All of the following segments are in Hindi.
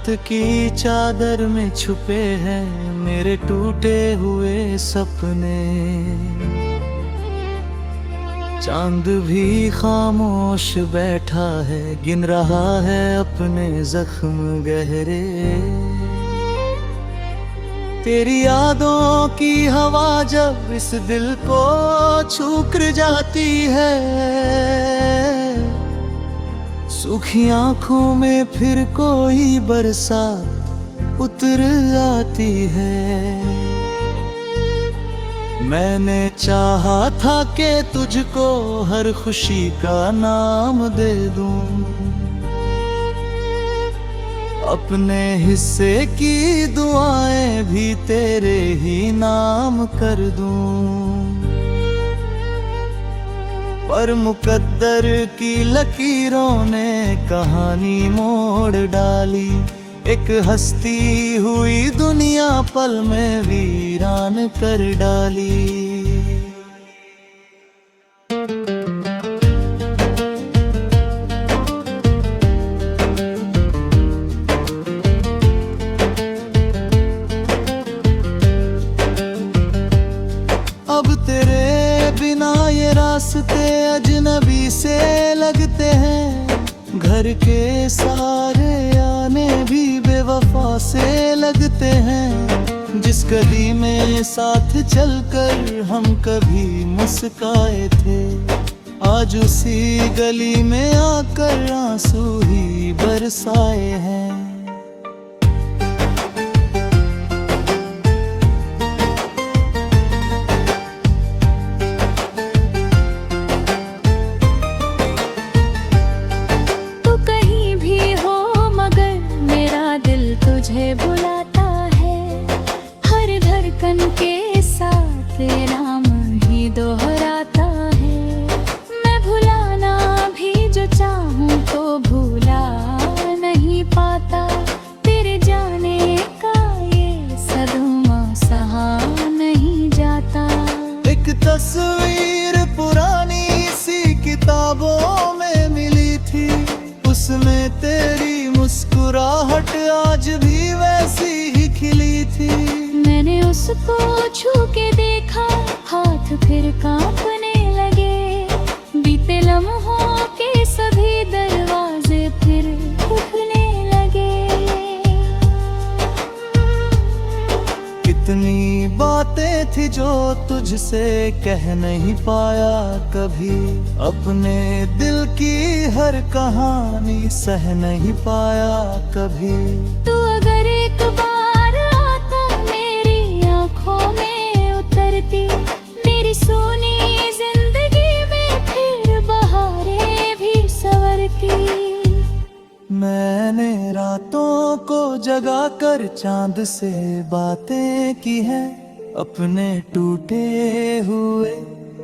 रात की चादर में छुपे हैं मेरे टूटे हुए सपने। चांद भी खामोश बैठा है, गिन रहा है अपने जख्म गहरे। तेरी यादों की हवा जब इस दिल को छू कर जाती है, सूखी आंखों में फिर कोई बरसात उतर आती है। मैंने चाहा था कि तुझको हर खुशी का नाम दे दूं, अपने हिस्से की दुआएं भी तेरे ही नाम कर दूं। पर मुकद्दर की लकीरों ने कहानी मोड़ डाली, एक हंसती हुई दुनिया पल में वीरान कर डाली। अब तेरे बिना ये रास्ते अजनबी से लगते हैं, घर के सारे आने भी बेवफा से लगते हैं। जिस गली में साथ चलकर हम कभी मुस्काए थे, आज उसी गली में आकर आंसू ही बरसाए हैं। तुझे बुलाता है, हर धड़कन के साथ नाम ही दोहराता है। मैं भुलाना भी जो चाहूं तो भूला नहीं पाता, तेरे जाने का ये सदमा सहा नहीं जाता। एक तस्वीर पुरानी सी किताबों में मिली थी, उसमें तेरी मुस्कुराहट आज भी वैसी ही खिली थी। मैंने उसको छू के देखा, हाथ फिर कांपने लगे। बीते लम्हों के सभी दरवाजे फिर खुलने लगे। कितनी बातें थी जो तुझसे कह नहीं पाया कभी, अपने दिल की हर कहानी सह नहीं पाया कभी। तू अगर एक बार आता मेरी आंखों में उतरती, मेरी सोनी जिंदगी में फिर बहारें भी संवरती। मैंने रातों को जगा कर चांद से बातें की हैं, अपने टूटे हुए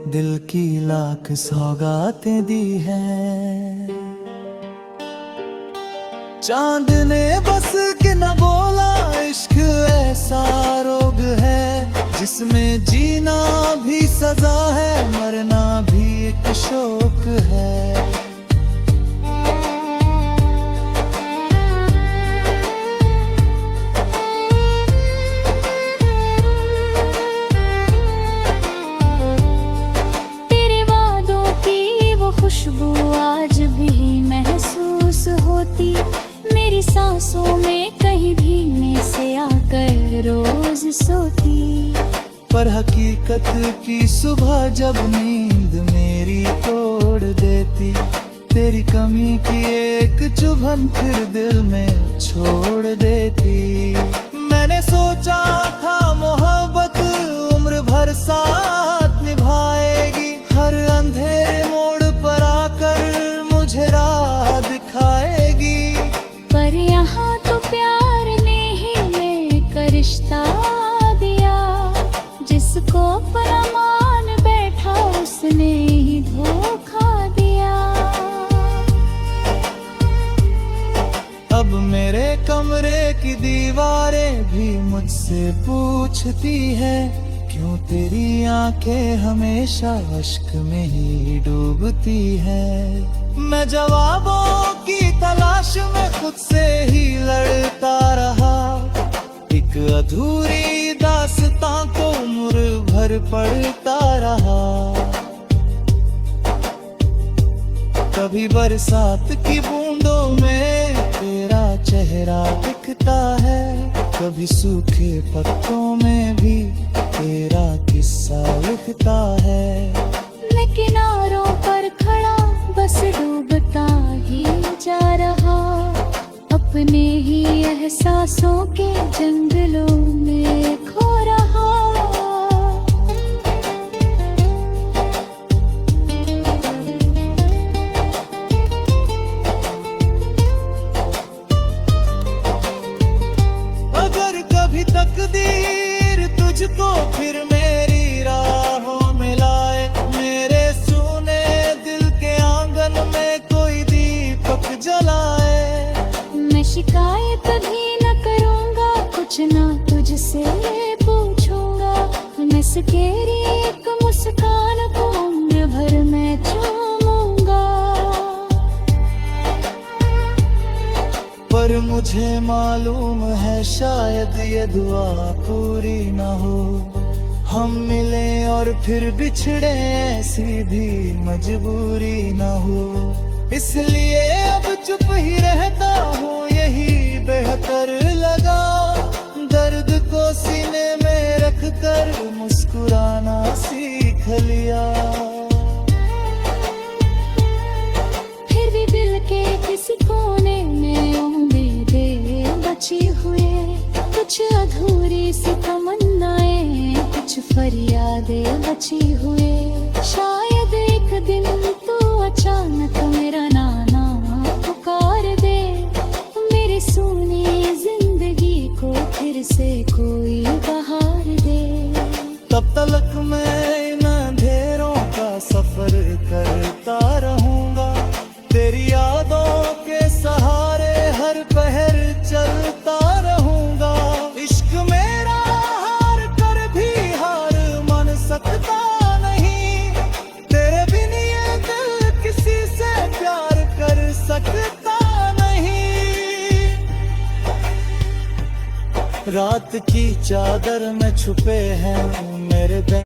दिल की लाख सौगातें दी हैं। चांद ने बस के न बोला, इश्क ऐसा रोग है जिसमें जीना भी सजा है, मरना भी एक शौक है। खुशबू आज भी महसूस होती, मेरी सांसों में कहीं भीगने से आकर रोज सोती। पर हकीकत की सुबह जब नींद मेरी तोड़ देती, तेरी कमी की एक चुभन फिर दिल में छोड़ देती। मैंने सोचा था मोहब्बत उम्र भर साथ निभाएगी, हर अंधेरे मोड़ पर आकर मुझे राह दिखाएगी। पर यहाँ तो प्यार ने ही लेकर रिश्ता दिया, जिसको अपना मान बैठा उसने ही धोखा दिया। अब मेरे कमरे की दीवारें भी मुझसे पूछती है, क्यों तेरी आंखें हमेशा अश्क में ही डूबती है। मैं जवाबों की तलाश में खुद से ही लड़ता रहा। एक अधूरी दास्तां को उम्र भर पढ़ता रहा। कभी बरसात की बूंदों में तेरा चेहरा दिखता है, कभी सूखे पत्तों में भी तेरा किस्सा लिखता है। मैं किनारों पर खड़ा बस डूबता ही जा रहा, अपने ही एहसासों के जंगलों में खो रहा। अगर कभी तकदीर तुझको फिर मेरी राहों में लाए, मेरे सूने दिल के आंगन में कोई दीपक जलाए, मैं शिकायत भी न करूंगा, कुछ ना तुझसे पूछूंगा। मैं सकेरी एक मुस्कान को उम्र भर मैं चूमूंगा। पर मुझे मालूम है शायद ये दुआ पूरी न हो। हम मिले और फिर बिछड़े ऐसी भी मजबूरी न हो। इसलिए अब चुप ही रहता हूँ, यही बेहतर लगा। दर्द को सीने में रख कर मुस्कुराना सीख लिया। फिर भी दिल के किसी कोने में उम्मीदें बची हुए, कुछ अधूरी सी तमन्नाएं, कुछ फरियादें बची हुए। शायद एक दिन तू अचानक मेरा नाना पुकार दे, मेरी सूनी जिंदगी को फिर से कोई बहार दे। तब तक मैं इन अंधेरों का सफर करता रहूंगा, तेरी यादों के सहारे हर पहर चलता रहूंगा। इश्क मेरा हार कर भी हार मान सकता नहीं, तेरे बिन ये दिल किसी से प्यार कर सकता नहीं। रात की चादर में छुपे हैं मेरे